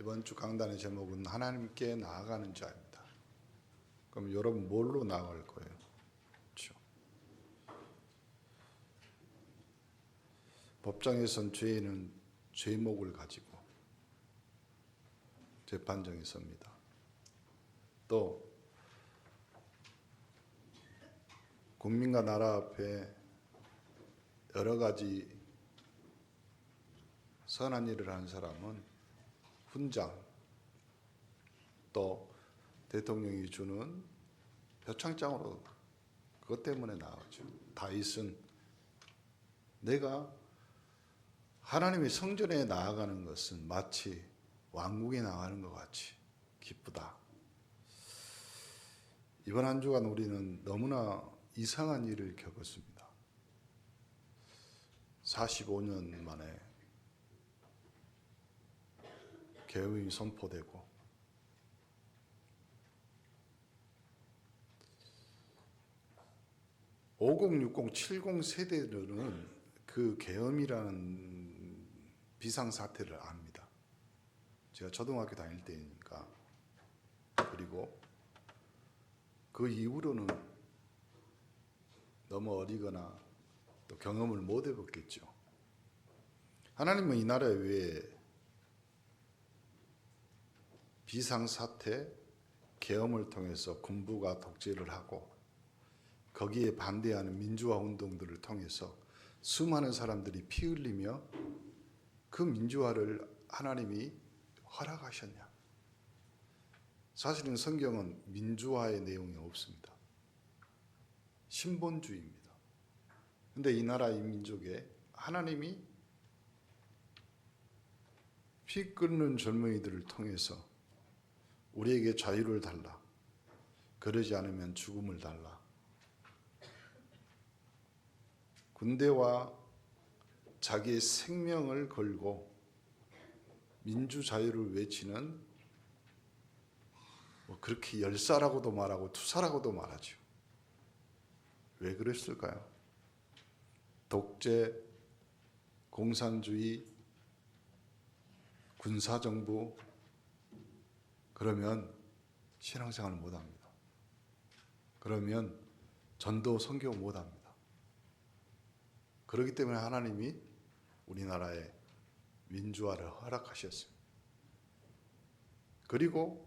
이번 주 강단의 제목은 하나님께 나아가는 자입니다. 그럼 여러분 뭘로 나아갈 거예요? 그렇죠? 법정에선 죄인은 죄목을 가지고 재판정에 섭니다. 또 국민과 나라 앞에 여러 가지 선한 일을 하는 사람은 훈장, 또 대통령이 주는 표창장으로 그것 때문에 나오죠. 다윗은 내가 하나님의 성전에 나아가는 것은 마치 왕궁에 나가는 것 같이 기쁘다. 이번 한 주간 우리는 너무나 이상한 일을 겪었습니다. 45년 만에 계엄이 선포되고 (50, 60, 70) 세대들은 그 계엄이라는 비상사태를 압니다. 제가 초등학교 다닐 때니까. 그리고 그 이후로는 너무 어리거나 또 경험을 못 해봤겠죠. 하나님은 이 나라에 왜 비상사태, 계엄을 통해서 군부가 독재를 하고 거기에 반대하는 민주화 운동들을 통해서 수많은 사람들이 피 흘리며 그 민주화를 하나님이 허락하셨냐? 사실은 성경은 민주화의 내용이 없습니다. 신본주의입니다. 그런데 이 나라 이 민족에 하나님이 피 끓는 젊은이들을 통해서 우리에게 자유를 달라. 그러지 않으면 죽음을 달라. 군대와 자기의 생명을 걸고 민주자유를 외치는 그렇게 열사라고도 말하고 투사라고도 말하죠. 왜 그랬을까요? 독재, 공산주의, 군사정부, 그러면 신앙생활을 못합니다. 그러면 전도 선교 못합니다. 그렇기 때문에 하나님이 우리나라에 민주화를 허락하셨습니다. 그리고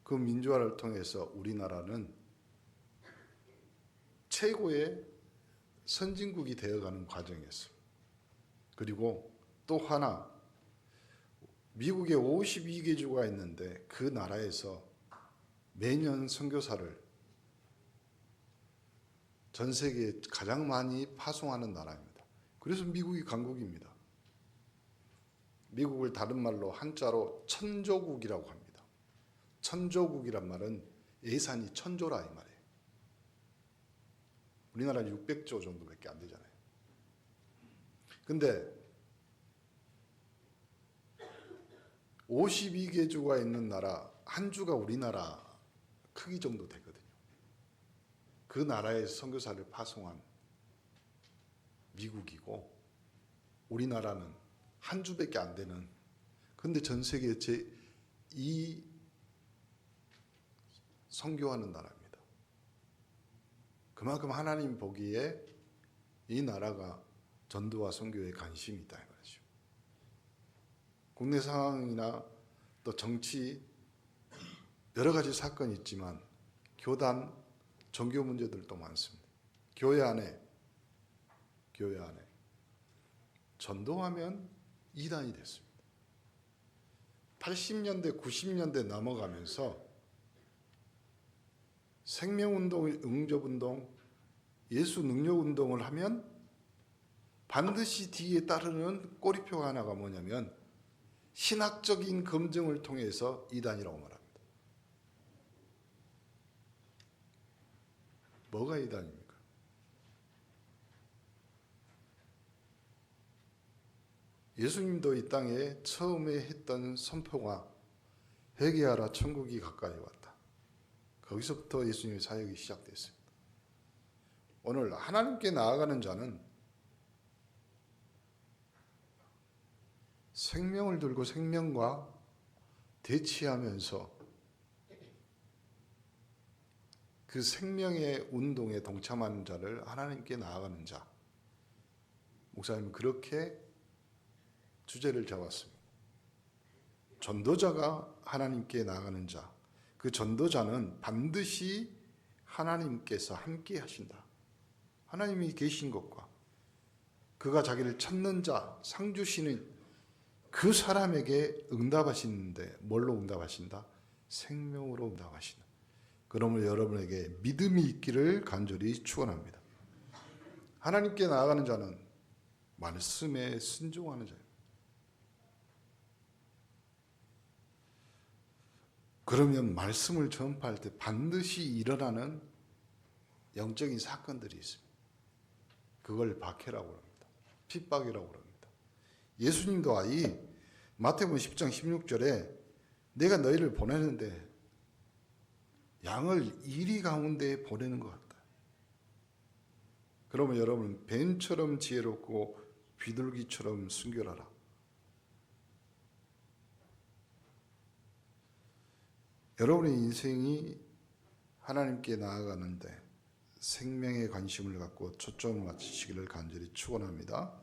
그 민주화를 통해서 우리나라는 최고의 선진국이 되어가는 과정이었습니다. 그리고 또 하나, 미국에 52개 주가 있는데 그 나라에서 매년 선교사를 전 세계에 가장 많이 파송하는 나라입니다. 그래서 미국이 강국입니다. 미국을 다른 말로 한자로 천조국이라고 합니다. 천조국이란 말은 예산이 천조라 이 말이에요. 우리나라는 600조 정도밖에 안 되잖아요. 근데 52개 주가 있는 나라 한 주가 우리나라 크기 정도 되거든요. 그 나라에 선교사를 파송한 미국이고 우리나라는 한 주밖에 안 되는, 근데 전 세계 제2 선교하는 나라입니다. 그만큼 하나님 보기에 이 나라가 전도와 선교에 관심이 있다 이 말이죠. 국내 상황이나 또 정치 여러 가지 사건이 있지만 교단, 종교 문제들도 많습니다. 교회 안에 전도하면 이단이 됐습니다. 80년대, 90년대 넘어가면서 생명운동, 응접운동, 예수 능력운동을 하면 반드시 뒤에 따르는 꼬리표가 하나가 뭐냐면 신학적인 검증을 통해서 이단이라고 말합니다. 뭐가 이단입니까? 예수님도 이 땅에 처음에 했던 선포가 회개하라 천국이 가까이 왔다. 거기서부터 예수님의 사역이 시작됐습니다. 오늘 하나님께 나아가는 자는 생명을 들고 생명과 대치하면서 그 생명의 운동에 동참하는 자를 하나님께 나아가는 자. 목사님은 그렇게 주제를 잡았습니다. 전도자가 하나님께 나아가는 자. 그 전도자는 반드시 하나님께서 함께 하신다. 하나님이 계신 것과 그가 자기를 찾는 자, 상 주시는 그 사람에게 응답하시는데 뭘로 응답하신다? 생명으로 응답하신다. 그러므로 여러분에게 믿음이 있기를 간절히 축원합니다. 하나님께 나아가는 자는 말씀에 순종하는 자예요. 그러면 말씀을 전파할 때 반드시 일어나는 영적인 사건들이 있습니다. 그걸 박해라고 합니다. 핍박이라고 합니다. 예수님도 이 마태복음 10장 16절에 내가 너희를 보내는데 양을 이리 가운데 보내는 것 같다. 그러면 여러분 뱀처럼 지혜롭고 비둘기처럼 순결하라. 여러분의 인생이 하나님께 나아가는데 생명의 관심을 갖고 초점을 맞추시기를 간절히 축원합니다.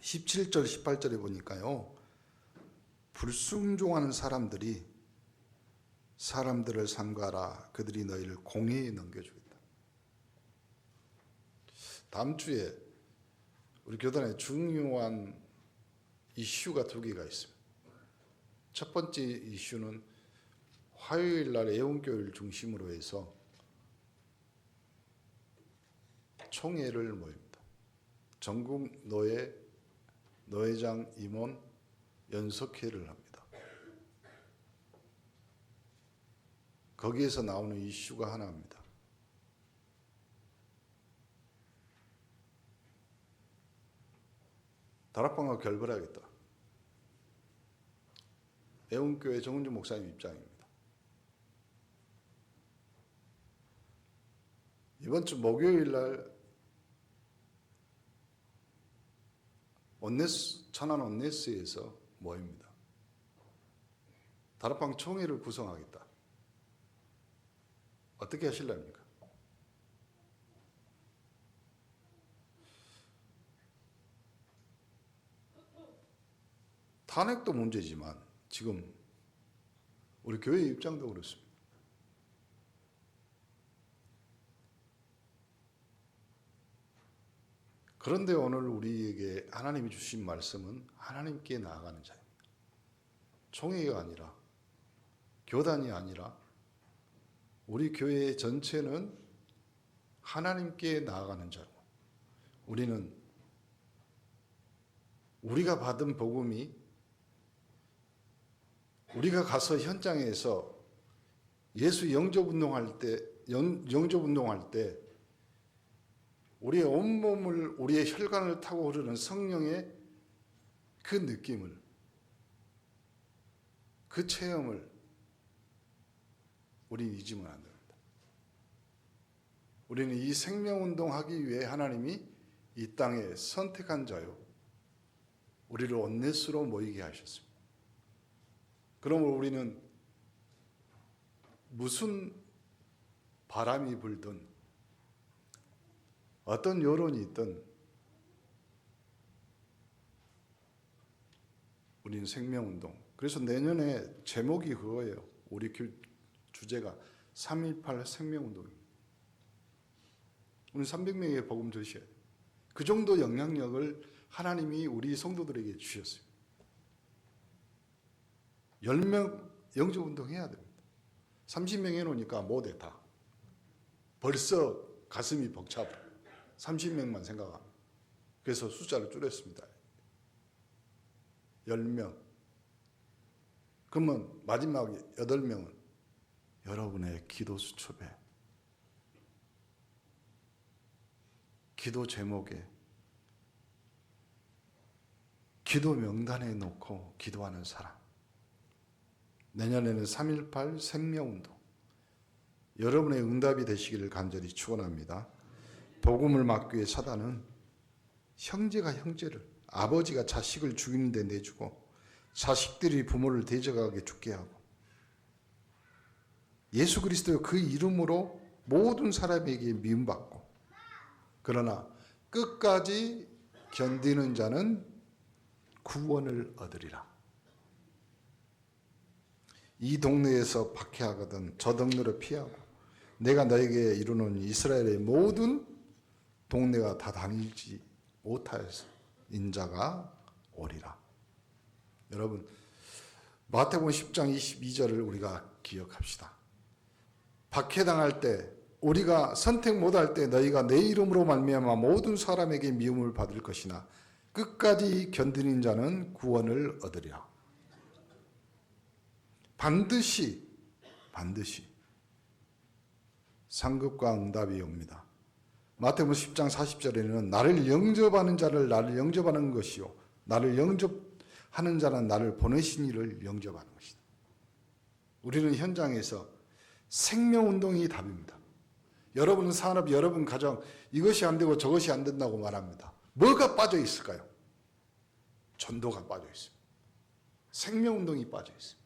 17절 18절에 보니까요. 불순종하는 사람들이 사람들을 삼가라. 그들이 너희를 공회에 넘겨주겠다. 다음 주에 우리 교단에 중요한 이슈가 두 개가 있습니다. 첫 번째 이슈는 화요일 날 애원교회를 중심으로 해서 총회를 모입니다. 전국 노회장 임원 연석회를 합니다. 거기에서 나오는 이슈가 하나입니다. 다락방과 결별하겠다. 애원교회 정은주 목사님 입장입니다. 이번 주 목요일 날 천안 온네스에서 모입니다. 다락방 총회를 구성하겠다. 어떻게 하실랍니까? 탄핵도 문제지만 지금 우리 교회 입장도 그렇습니다. 그런데 오늘 우리에게 하나님이 주신 말씀은 하나님께 나아가는 자입니다. 총회가 아니라 교단이 아니라 우리 교회 전체는 하나님께 나아가는 자고 우리는 우리가 받은 복음이 우리가 가서 현장에서 예수 영접운동할 때 우리의 온몸을 우리의 혈관을 타고 흐르는 성령의 그 느낌을 그 체험을 우리는 잊으면 안 됩니다. 우리는 이 생명운동하기 위해 하나님이 이 땅에 선택한 자요 우리를 온네스로 모이게 하셨습니다. 그러므로 우리는 무슨 바람이 불든 어떤 여론이 있든 우리는 생명운동. 그래서 내년에 제목이 그거예요. 우리 주제가 3.18 생명운동입니다. 우리 300명의 복음 전시회. 그 정도 영향력을 하나님이 우리 성도들에게 주셨어요. 10명 영접운동 해야 됩니다. 30명 해놓으니까 못해 다. 벌써 가슴이 벅차버려요. 30명만 생각합니다. 그래서 숫자를 줄였습니다. 10명. 그러면 마지막 8명은 여러분의 기도 수첩에 기도 제목에 기도 명단에 놓고 기도하는 사람. 내년에는 3.18 생명운동. 여러분의 응답이 되시기를 간절히 축원합니다. 복음을 막기 위해 사단은 형제가 형제를, 아버지가 자식을 죽이는 데 내주고 자식들이 부모를 대적하게 죽게 하고, 예수 그리스도 그 이름으로 모든 사람에게 미움받고, 그러나 끝까지 견디는 자는 구원을 얻으리라. 이 동네에서 박해하거든 저 동네로 피하고 내가 너에게 이루는 이스라엘의 모든 동네가 다 다니지 못하여서 인자가 오리라. 여러분, 마태복음 10장 22절을 우리가 기억합시다. 박해당할 때, 우리가 선택 못할 때 너희가 내 이름으로 말미암아 모든 사람에게 미움을 받을 것이나 끝까지 견디는 자는 구원을 얻으리라. 반드시 상급과 응답이 옵니다. 마태복음 10장 40절에는 나를 영접하는 자를 나를 영접하는 것이요 나를 영접하는 자는 나를 보내신 이를 영접하는 것이다. 우리는 현장에서 생명운동이 답입니다. 여러분 산업, 여러분 가정, 이것이 안 되고 저것이 안 된다고 말합니다. 뭐가 빠져 있을까요? 전도가 빠져 있습니다. 생명운동이 빠져 있습니다.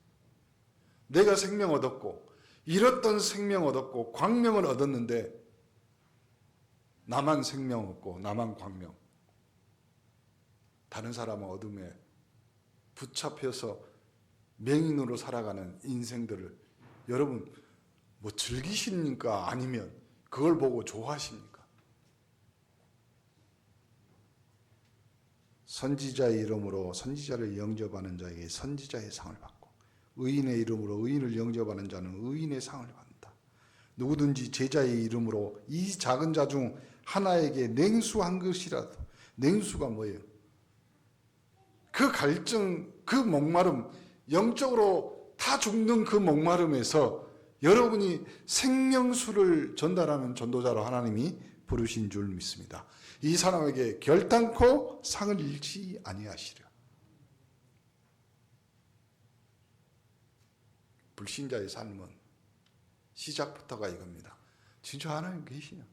내가 생명 얻었고 잃었던 생명 얻었고 광명을 얻었는데 나만 생명 얻고 나만 광명, 다른 사람은 어둠에 붙잡혀서 맹인으로 살아가는 인생들을 여러분 뭐 즐기십니까? 아니면 그걸 보고 좋아하십니까? 선지자의 이름으로 선지자를 영접하는 자에게 선지자의 상을 받고, 의인의 이름으로 의인을 영접하는 자는 의인의 상을 받는다. 누구든지 제자의 이름으로 이 작은 자 중 하나에게 냉수 한 것이라도, 냉수가 뭐예요? 그 갈증, 그 목마름, 영적으로 다 죽는 그 목마름에서 여러분이 생명수를 전달하는 전도자로 하나님이 부르신 줄 믿습니다. 이 사람에게 결단코 상을 잃지 아니하시려. 불신자의 삶은 시작부터가 이겁니다. 진짜 하나님 계시냐?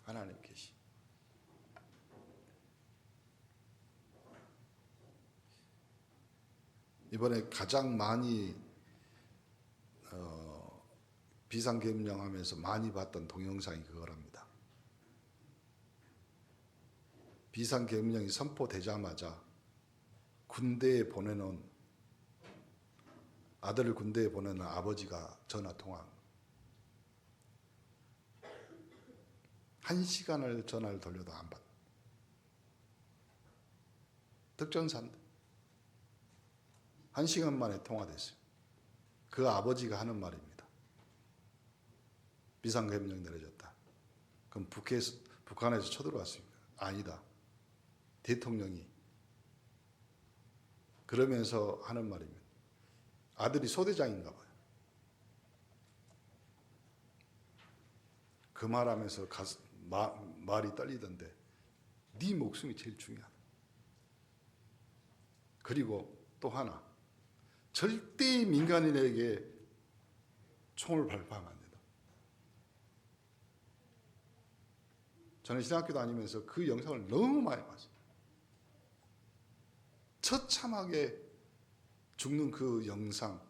하나님 계시. 이번에 가장 많이 비상계명하면서 많이 봤던 동영상이 그거랍니다. 비상계명이 선포되자마자 군대에 보내는, 아들을 군대에 보내는 아버지가 전화통화. 1시간을 전화를 돌려도 안 받. 특전사인데 1시간 만에 통화됐어요. 그 아버지가 하는 말입니다. 비상계명 내려졌다. 그럼 북한에서 쳐들어왔습니다. 아니다. 대통령이 그러면서 하는 말입니다. 아들이 소대장인가 봐요. 그 말하면서 말이 떨리던데, 네 목숨이 제일 중요하다. 그리고 또 하나, 절대 민간인에게 총을 발사하면 안 된다. 저는 신학교 다니면서 그 영상을 너무 많이 봤어요. 처참하게 죽는 그 영상,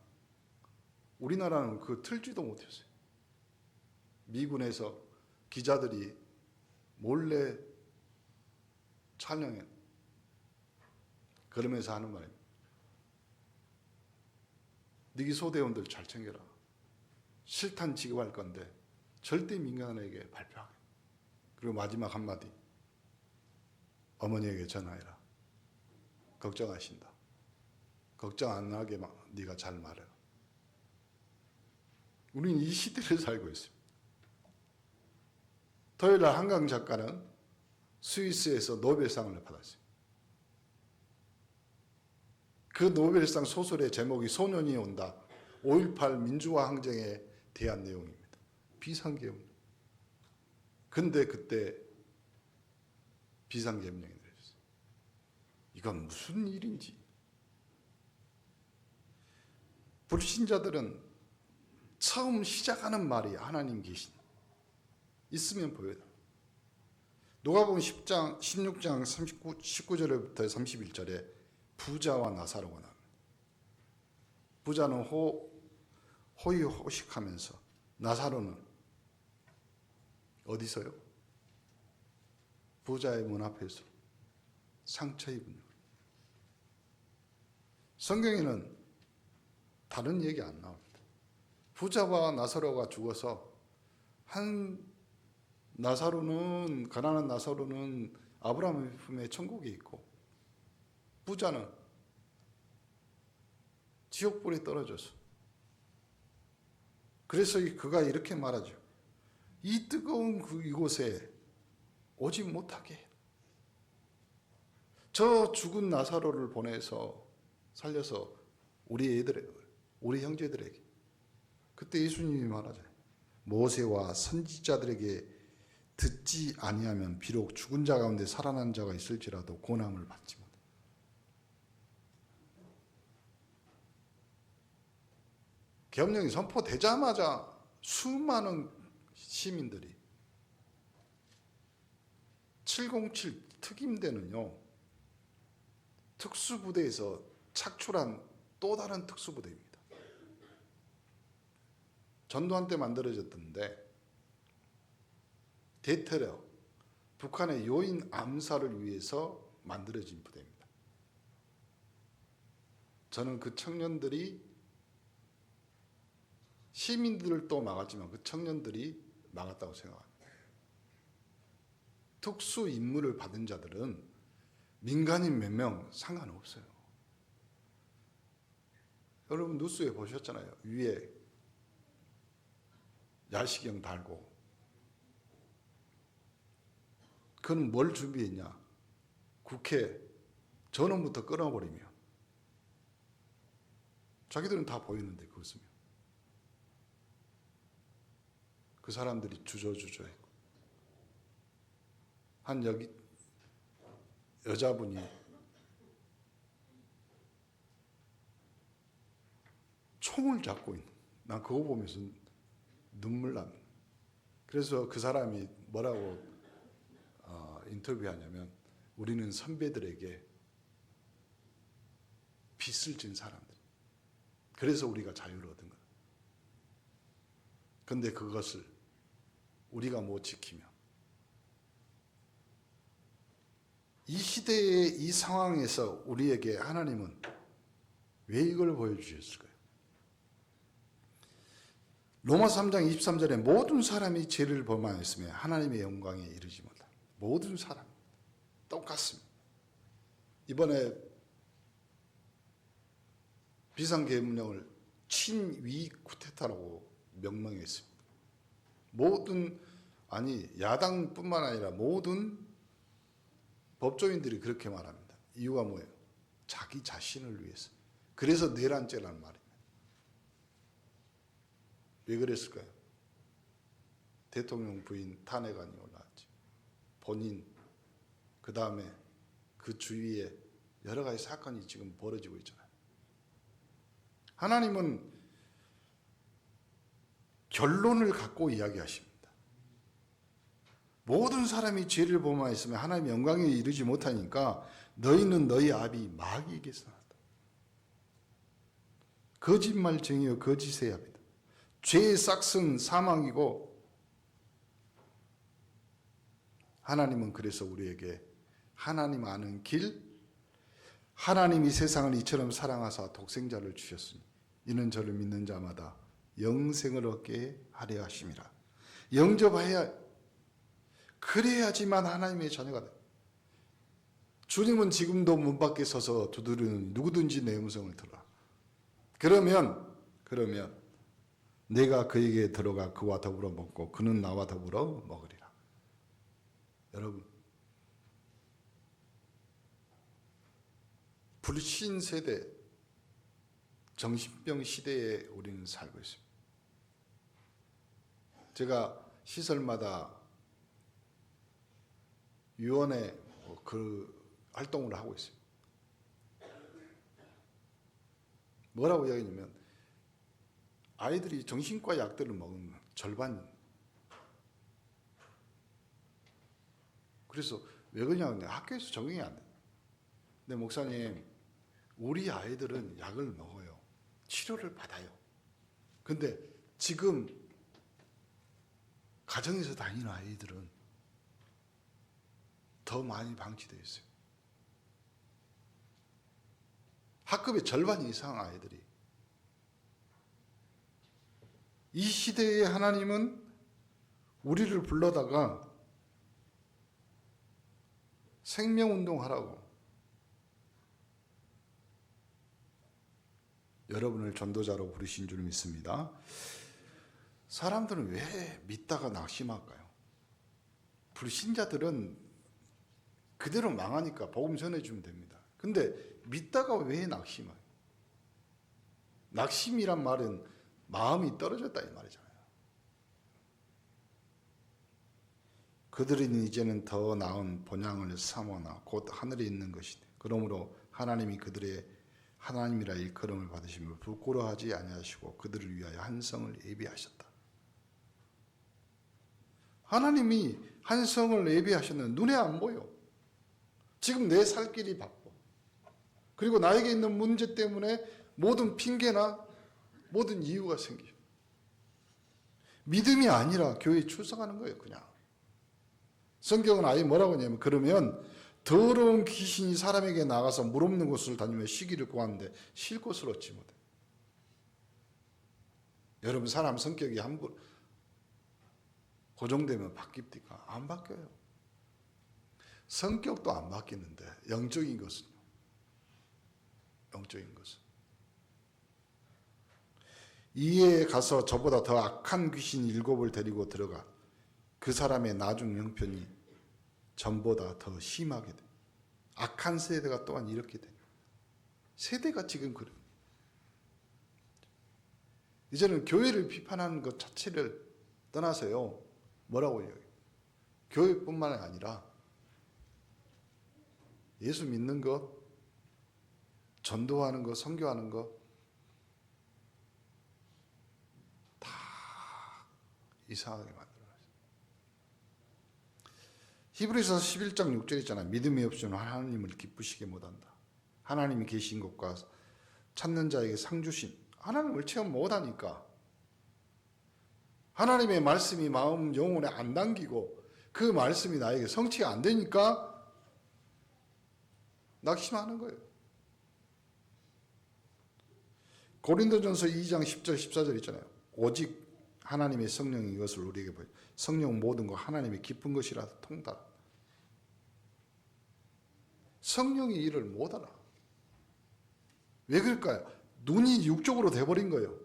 우리나라는 그 틀지도 못했어요. 미군에서 기자들이 몰래 촬영해. 그러면서 하는 말입니다. 네 소대원들 잘 챙겨라. 실탄 지급할 건데 절대 민간에게 발표하게. 그리고 마지막 한마디, 어머니에게 전화해라. 걱정하신다. 걱정 안 하게 네가 잘 말해라. 우리는 이 시대를 살고 있습니다. 토요일날 한강 작가는 스위스에서 노벨상을 받았어요. 그 노벨상 소설의 제목이 소년이 온다. 5.18 민주화 항쟁에 대한 내용입니다. 비상계명. 근데 그때 비상계명이 내려졌어요. 이건 무슨 일인지. 불신자들은 처음 시작하는 말이 하나님 계신, 있으면 보여요. 누가복음 10장 16장 19절부터 31절에 부자와 나사로가 나옵니다. 부자는 호의호식하면서 나사로는 어디서요? 부자의 문 앞에서 상처 입은 영. 성경에는 다른 얘기 안 나옵니다. 부자와 나사로가 죽어서 가난한 나사로는 아브라함의 품에 천국에 있고 부자는 지옥불에 떨어져서, 그래서 그가 이렇게 말하죠. 이 뜨거운 이곳에 오지 못하게 해. 저 죽은 나사로를 보내서 살려서 우리 형제들에게. 그때 예수님이 말하잖아요. 모세와 선지자들에게 듣지 아니하면 비록 죽은 자 가운데 살아난 자가 있을지라도 고난을 받지 못해. 계엄령이 선포되자마자 수많은 시민들이 707 특임대는요, 특수부대에서 착출한 또 다른 특수부대입니다. 전두환 때 만들어졌던데 대테러, 북한의 요인 암살을 위해서 만들어진 부대입니다. 저는 그 청년들이, 시민들도 막았지만 그 청년들이 막았다고 생각합니다. 특수 임무를 받은 자들은 민간인 몇 명 상관없어요. 여러분 뉴스에 보셨잖아요. 위에 야시경 달고. 그는 뭘 준비했냐? 국회 전원부터 끊어버리며. 자기들은 다 보이는데 그것은. 그 사람들이 주저주저했고. 한 여자분이 총을 잡고 있는, 난 그거 보면서 눈물 납니다. 그래서 그 사람이 뭐라고 인터뷰하냐면, 우리는 선배들에게 빚을 진 사람들, 그래서 우리가 자유를 얻은 거다. 그런데 그것을 우리가 못 지키면, 이 시대의 이 상황에서 우리에게 하나님은 왜 이걸 보여주셨을까요? 로마서 3장 23절에 모든 사람이 죄를 범하였으며 하나님의 영광에 이르지 못한다. 모든 사람 똑같습니다. 이번에 비상계엄령을 친위 쿠데타라고 명명했습니다. 야당뿐만 아니라 모든 법조인들이 그렇게 말합니다. 이유가 뭐예요? 자기 자신을 위해서. 그래서 내란죄라는 말입니다. 왜 그랬을까요? 대통령 부인 탄핵안이 올라왔죠. 본인, 그 다음에 그 주위에 여러 가지 사건이 지금 벌어지고 있잖아요. 하나님은 결론을 갖고 이야기하십니다. 모든 사람이 죄를 범하였으면 하나님의 영광에 이르지 못하니까 너희는 너희 아비 마귀에게서 나왔다. 거짓말쟁이여 거짓의 아비다. 죄의 싹은 사망이고, 하나님은 그래서 우리에게 하나님 아는 길, 하나님이 세상을 이처럼 사랑하사 독생자를 주셨으니 이는 저를 믿는 자마다 영생을 얻게 하려 하심이라. 영접해야, 그래야지만 하나님의 자녀가 돼. 주님은 지금도 문 밖에 서서 두드리는 누구든지 내 음성을 들어라. 그러면 내가 그에게 들어가 그와 더불어 먹고 그는 나와 더불어 먹으리라. 여러분, 불신 세대, 정신병 시대에 우리는 살고 있습니다. 제가 시설마다 유언에 그 활동을 하고 있습니다. 뭐라고 이야기하냐면, 아이들이 정신과 약들을 먹으면 절반. 그래서 왜 그러냐면 학교에서 적용이 안 돼. 근데 목사님, 우리 아이들은 약을 먹어요. 치료를 받아요. 근데 지금 가정에서 다니는 아이들은 더 많이 방치되어 있어요. 학급의 절반 이상 아이들이. 이 시대의 하나님은 우리를 불러다가 생명운동하라고 여러분을 전도자로 부르신 줄 믿습니다. 사람들은 왜 믿다가 낙심할까요? 불신자들은 그대로 망하니까 복음 전해주면 됩니다. 근데 믿다가 왜 낙심해요? 낙심이란 말은 마음이 떨어졌다 이 말이잖아요. 그들은 이제는 더 나은 본향을 삼으나 곧 하늘에 있는 것이니 그러므로 하나님이 그들의 하나님이라 일컬음을 받으시며 부끄러워하지 아니하시고 그들을 위하여 한 성을 예비하셨다. 하나님이 한 성을 예비하셨는데 눈에 안 보여. 지금 내 살 길이 바빠. 그리고 나에게 있는 문제 때문에 모든 핑계나 모든 이유가 생기죠. 믿음이 아니라 교회에 출석하는 거예요, 그냥. 성경은 아예 뭐라고 하냐면 그러면 더러운 귀신이 사람에게 나가서 물 없는 곳을 다니며 쉬기를 구하는데 쉴 곳을 얻지 못해. 여러분 사람 성격이 함부로 고정되면 바뀝니까? 안 바뀌어요. 성격도 안 바뀌는데 영적인 것은요. 영적인 것은. 이에 가서 저보다 더 악한 귀신 7을 데리고 들어가 그 사람의 나중 형편이 전보다 더 심하게 돼. 악한 세대가 또한 이렇게 돼. 세대가 지금 그래. 이제는 교회를 비판하는 것 자체를 떠나서요. 뭐라고 해요? 교회뿐만 아니라 예수 믿는 것, 전도하는 것, 선교하는 것 다 이상하게 만들어놨어요. 히브리서 11장 6절 있잖아요. 믿음이 없이는 하나님을 기쁘시게 못한다. 하나님이 계신 것과 찾는 자에게 상 주신 하나님을 체험 못하니까 하나님의 말씀이 마음 영혼에 안 담기고 그 말씀이 나에게 성취가 안 되니까 낙심하는 거예요. 고린도전서 2장 10절 14절 있잖아요. 오직 하나님의 성령이 이것을 우리에게 보여. 성령 모든 거 하나님의 깊은 것이라서 통달한다. 성령이 일을 못 알아. 왜 그럴까요? 눈이 육적으로 돼버린 거예요.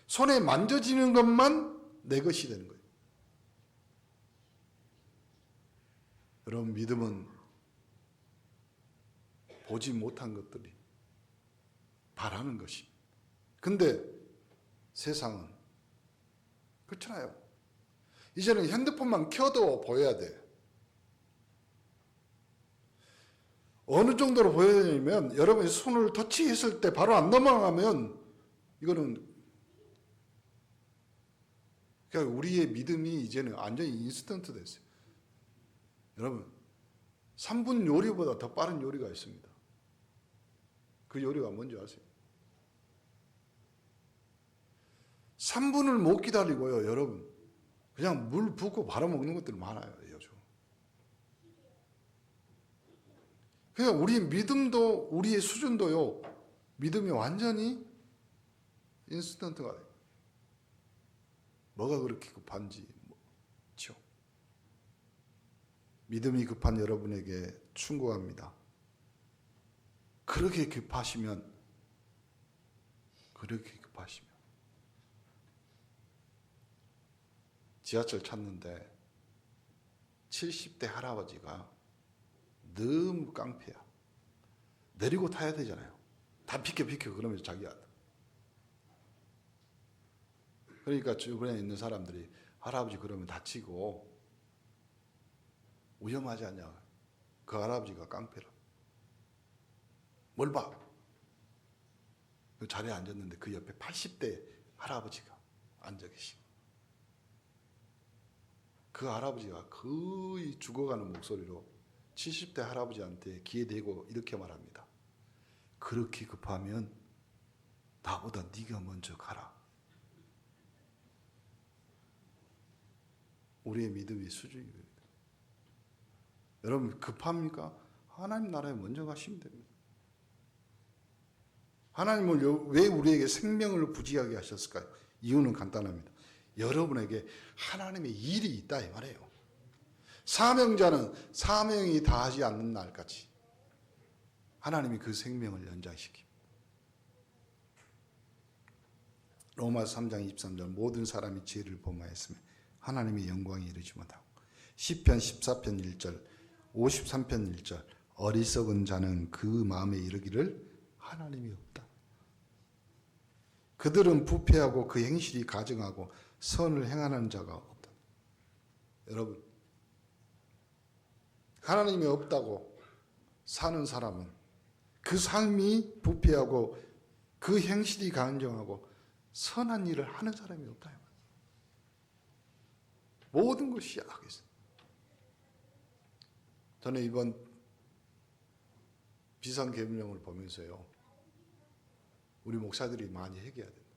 손에 만져지는 것만 내 것이 되는 거예요. 여러분 믿음은 보지 못한 것들이 바라는 것입니다. 근데 세상은 그렇잖아요. 이제는 핸드폰만 켜도 보여야 돼. 어느 정도로 보여야 되냐면 여러분이 손을 터치했을 때 바로 안 넘어가면 이거는 그러니까 우리의 믿음이 이제는 완전히 인스턴트 됐어요. 여러분 3분 요리보다 더 빠른 요리가 있습니다. 그 요리가 뭔지 아세요? 3분을 못 기다리고요, 여러분. 그냥 물 붓고 바로 먹는 것들이 많아요, 요즘. 그러니까 우리 믿음도, 우리의 수준도요, 믿음이 완전히 인스턴트가 돼요. 뭐가 그렇게 급한지, 그렇죠? 믿음이 급한 여러분에게 충고합니다. 그렇게 급하시면 지하철 찾는데 70대 할아버지가 너무 깡패야. 내리고 타야 되잖아요. 다 비켜 그러면서 자기야. 그러니까 주변에 있는 사람들이 할아버지 그러면 다치고 위험하지 않냐. 그 할아버지가 깡패라. 뭘 봐? 그 자리에 앉았는데 그 옆에 80대 할아버지가 앉아 계시고 그 할아버지가 거의 죽어가는 목소리로 70대 할아버지한테 귀에 대고 이렇게 말합니다. 그렇게 급하면 나보다 네가 먼저 가라. 우리의 믿음의 수준입니다. 여러분 급합니까? 하나님 나라에 먼저 가시면 됩니다. 하나님은 왜 우리에게 생명을 부지하게 하셨을까요? 이유는 간단합니다. 여러분에게 하나님의 일이 있다 이 말이에요. 사명자는 사명이 다하지 않는 날까지 하나님이 그 생명을 연장시킵니다. 로마서 3장 23절 모든 사람이 지혜를 범하였으며 하나님의 영광이 이르지 못하고 시편 14편 1절 53편 1절 어리석은 자는 그 마음에 이르기를 하나님이 없다. 그들은 부패하고 그 행실이 가증하고 선을 행하는 자가 없다. 여러분 하나님이 없다고 사는 사람은 그 삶이 부패하고 그 행실이 가증하고 선한 일을 하는 사람이 없다. 모든 것이 악이죠. 저는 이번 비상계명을 보면서요, 우리 목사들이 많이 회개해야 된다.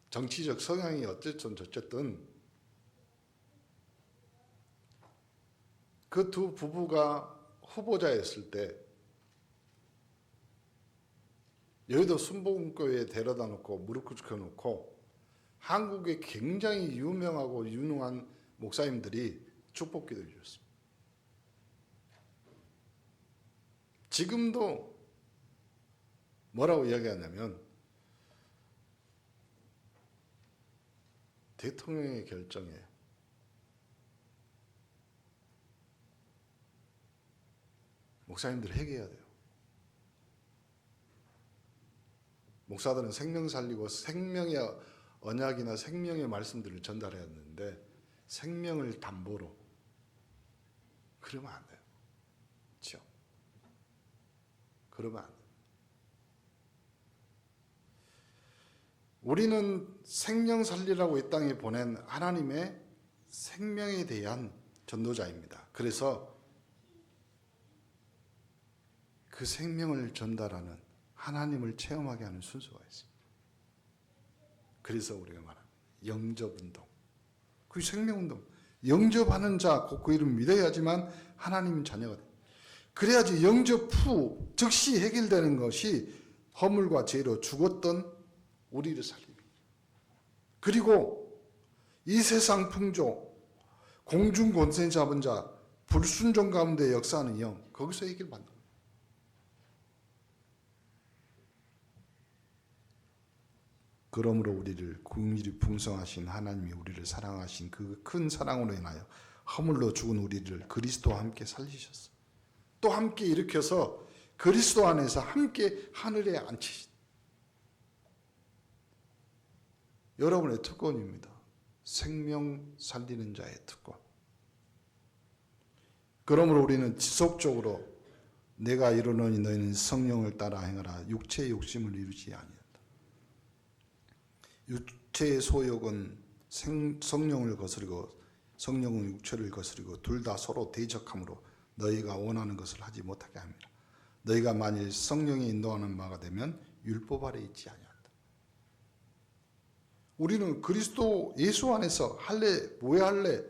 정치적 성향이 어쨌든 저쨌든 그 두 부부가 후보자였을 때 여의도 순복음교회에 데려다 놓고 무릎 꿇혀 놓고 한국에 굉장히 유명하고 유능한 목사님들이 축복기도를 주셨습니다. 지금도 뭐라고 이야기하냐면 대통령의 결정에 목사님들 회개해야 돼요. 목사들은 생명 살리고 생명의 언약이나 생명의 말씀들을 전달해야 하는데 생명을 담보로 그러면 안 돼요. 그렇죠? 그러면 안 돼요. 우리는 생명 살리라고 이 땅에 보낸 하나님의 생명에 대한 전도자입니다. 그래서 그 생명을 전달하는 하나님을 체험하게 하는 순서가 있습니다. 그래서 우리가 말하는 영접운동, 그 생명운동, 영접하는 자, 곧 그 이름 믿어야지만 하나님 자녀가 돼요. 그래야지 영접 후 즉시 해결되는 것이 허물과 죄로 죽었던 우리를 살립니다. 그리고 이 세상 풍조, 공중 권세 잡은 자, 불순종 가운데 역사하는 영, 거기서 해결받는 거예요. 그러므로 우리를 긍휼이 풍성하신 하나님이 우리를 사랑하신 그 큰 사랑으로 인하여 허물로 죽은 우리를 그리스도와 함께 살리셨어. 또 함께 일으켜서 그리스도 안에서 함께 하늘에 앉히신 여러분의 특권입니다. 생명 살리는 자의 특권. 그러므로 우리는 지속적으로 내가 이루노니 너희는 성령을 따라 행하라. 육체의 욕심을 이루지 아니한다. 육체의 소욕은 성령을 거스르고 성령은 육체를 거스르고 둘 다 서로 대적함으로 너희가 원하는 것을 하지 못하게 합니다. 너희가 만일 성령이 인도하는 바가 되면 율법 아래 있지 아니한다. 우리는 그리스도 예수 안에서 할래 뭐야 할래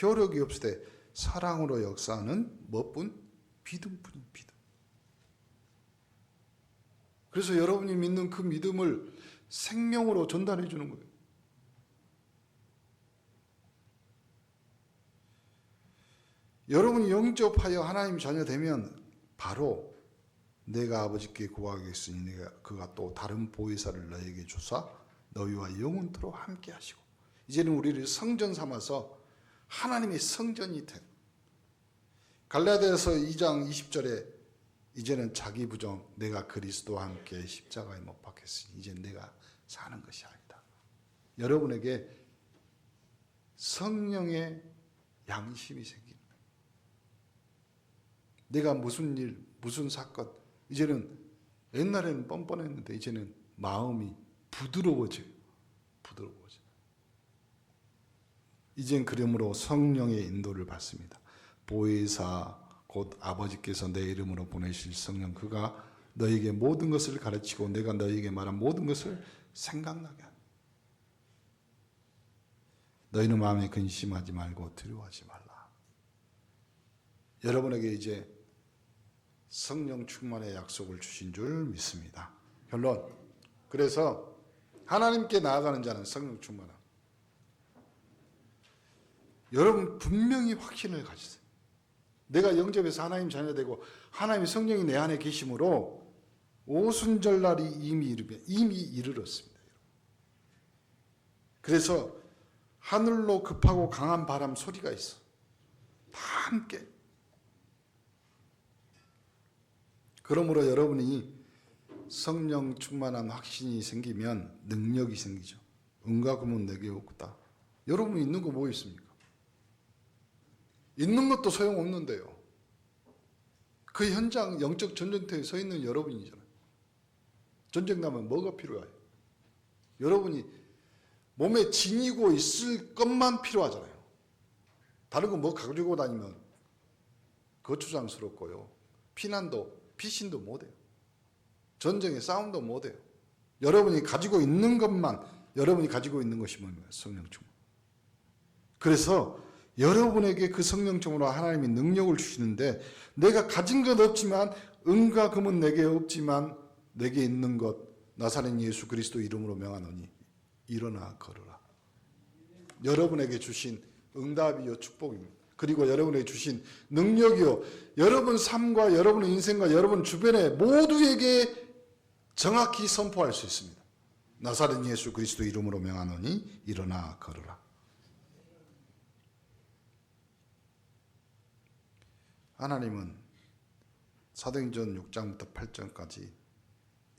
효력이 없을 때 사랑으로 역사하는 뭐뿐? 믿음뿐인 믿음. 그래서 여러분이 믿는 그 믿음을 생명으로 전달해 주는 거예요. 여러분이 영접하여 하나님 자녀 되면 바로 내가 아버지께 구하겠으니 그가 또 다른 보혜사를 너에게 주사 너희와 영원토록 함께 하시고 이제는 우리를 성전 삼아서 하나님의 성전이 된 갈라디아서 2장 20절에 이제는 자기 부정 내가 그리스도와 함께 십자가에 못 박혔으니 이제 내가 사는 것이 아니다. 여러분에게 성령의 양심이 생기는 거예요. 내가 무슨 일, 무슨 사건 이제는 옛날에는 뻔뻔했는데 이제는 마음이 부드러워져요. 부드러워져요. 이젠 그러므로 성령의 인도를 받습니다. 보혜사 곧 아버지께서 내 이름으로 보내실 성령 그가 너에게 모든 것을 가르치고 내가 너에게 말한 모든 것을 생각나게 하라. 너희는 마음에 근심하지 말고 두려워하지 말라. 여러분에게 이제 성령 충만의 약속을 주신 줄 믿습니다. 결론. 그래서 하나님께 나아가는 자는 성령 충만함. 여러분 분명히 확신을 가지세요. 내가 영접해서 하나님 자녀되고 하나님의 성령이 내 안에 계심으로 오순절날이 이미 이르렀습니다. 그래서 하늘로 급하고 강한 바람 소리가 있어. 다 함께. 그러므로 여러분이 성령 충만한 확신이 생기면 능력이 생기죠. 은과 금은 내게 없다. 여러분 있는 거 뭐 있습니까? 있는 것도 소용없는데요. 그 현장 영적 전쟁터에 서 있는 여러분이잖아요. 전쟁 나면 뭐가 필요해요? 여러분이 몸에 지니고 있을 것만 필요하잖아요. 다른 거 뭐 가지고 다니면 거추장스럽고요. 피신도 못해요. 전쟁에 싸움도 못해요. 여러분이 가지고 있는 것만, 여러분이 가지고 있는 것이 뭡니까? 성령 충만. 그래서 여러분에게 그 성령 충만으로 하나님이 능력을 주시는데 내가 가진 것 없지만 은과 금은 내게 없지만 내게 있는 것 나사렛 예수 그리스도 이름으로 명하노니 일어나 걸으라. 여러분에게 주신 응답이요 축복입니다. 그리고 여러분에게 주신 능력이요 여러분 삶과 여러분의 인생과 여러분 주변의 모두에게 정확히 선포할 수 있습니다. 나사렛 예수 그리스도 이름으로 명하노니 일어나 걸으라. 하나님은 사도행전 6장부터 8장까지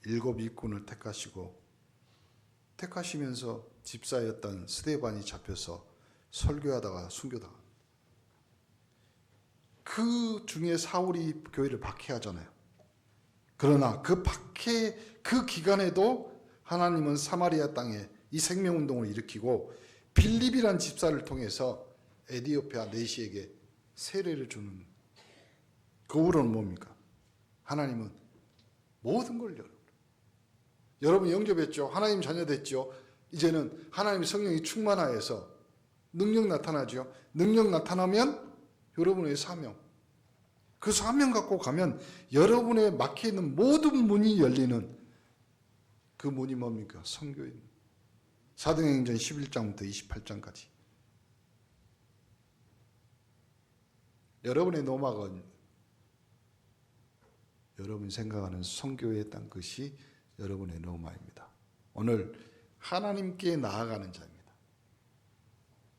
7 일꾼을 택하시면서 집사였던 스데반이 잡혀서 설교하다가 순교당합니다. 그 중에 사울이 교회를 박해하잖아요. 그러나 그 기간에도 하나님은 사마리아 땅에 이 생명운동을 일으키고 빌립이라는 집사를 통해서 에디오피아 내시에게 세례를 주는 그 후로는 뭡니까? 하나님은 모든 걸 여러분 영접했죠? 하나님 자녀 됐죠? 이제는 하나님의 성령이 충만하여서 능력 나타나죠? 능력 나타나면 여러분의 사명, 그 사명 갖고 가면 여러분의 막혀있는 모든 문이 열리는 그 문이 뭡니까? 선교입니다. 사도행전 11장부터 28장까지. 여러분의 노막은 여러분이 생각하는 선교의 땅 것이 여러분의 노마입니다. 오늘 하나님께 나아가는 자입니다.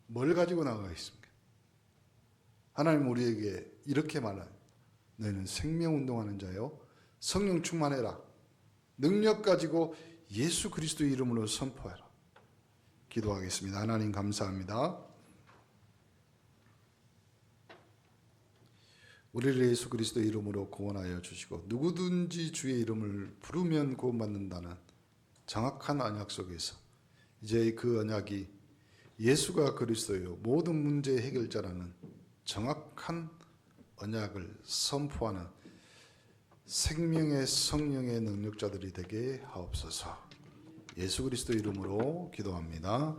뭘 가지고 나아가겠습니까? 하나님 우리에게 이렇게 말해요. 너희는 생명운동하는 자요 성령 충만해라. 능력 가지고 예수 그리스도의 이름으로 선포해라. 기도하겠습니다. 하나님 감사합니다. 우리를 예수 그리스도 이름으로 구원하여 주시고 누구든지 주의 이름을 부르면 구원받는다는 정확한 언약 속에서 이제 그 언약이 예수가 그리스도요 모든 문제의 해결자라는 정확한 언약을 선포하는 생명의 성령의 능력자들이 되게 하옵소서. 예수 그리스도 이름으로 기도합니다.